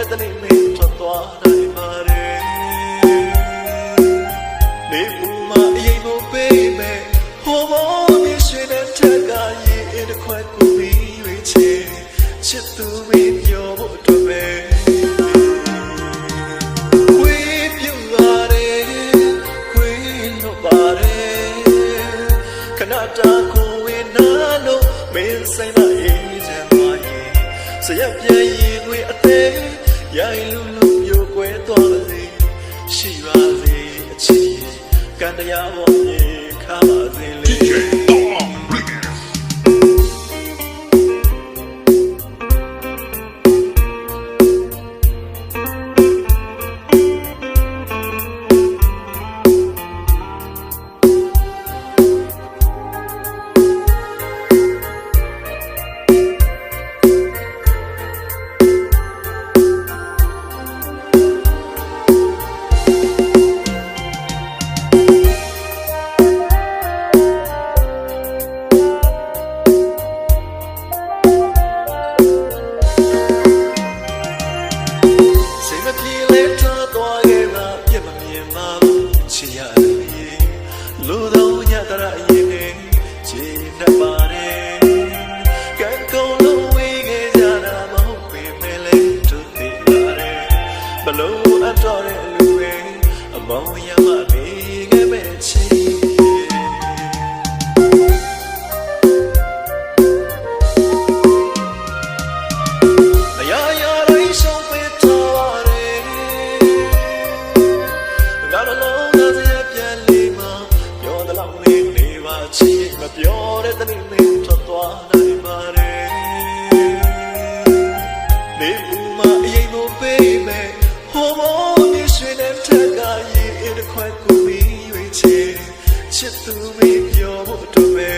တဲ့တနေ့မင်းထွက်သွားနိုင်ပါတယ်နေဘူးမအရင်ကိုပေးမယ်ဟိုမောမြရွှေတဲ့ထက်ကရင်တစ်ခွက်ကိုပြီးရွေးချယ်ချစ်သူမင်းပြောဖို့အတွက်ပဲခွေးပြုတ်ပါတယ်ခွေးလို့ပါတယ်ခဏတာကိုဝင်နာလို့မင်းဆိုင်လာအေးချမ်းသွားရင်စရက်ပြန်ရင်ခွေးအသေးရိုင်လူလူပြိုကွဲသွားပါစေရှိပါစေအချစ်ကံတရားပေါ်မြေခါပါစေလေလူတော်ညတရရင်နဲ့ခြေနဲ့ပါတယ်ကံကုန်လုံးဝေးခဲ့ကြတာမဟုတ်ပေမဲ့လည်းသူသိပါတယ်ဘလို့အတော်တဲ့လူတွေအမောင်ရမနေခဲ့မဲ့ချီအရာရာတိုင်းရှုံးပေးထားပါတယ်ငါလုံးသားစရပြန်လေးမှာချစ်မပြောတဲ့တနေ့မင်းထွက်သွားနိုင်ပါတယ်နေဘူးမအရင်ကိုပေးမယ်ဟိုမောမြရွှေတဲ့ထက်ကရင်တစ်ခွက်ကိုပြီးရွေးချယ်ချစ်သူမင်းပြောဖို့အတွက်ပဲ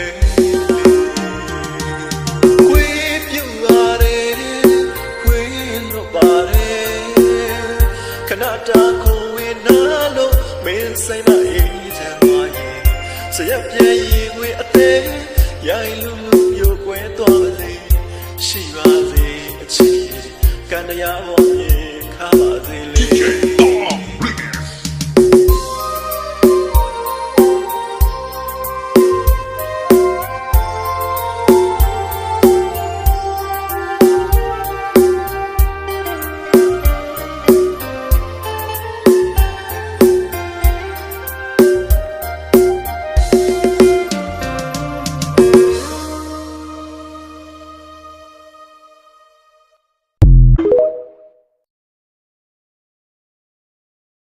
ခွေးပြုတ်ရတယ်ခွေးလို့ပါတယ်ခဏတာကိုဝင်နာလို့မင်းဆိုင်လာအေးချမ်းသွားရင်စရက်ပြန်ရင်ခွေအသေးရိုင်လူလူပြိုကွဲသွားပါစေရှိပါစေအချစ်ကံတရားပေါ်မြေခါပါစေ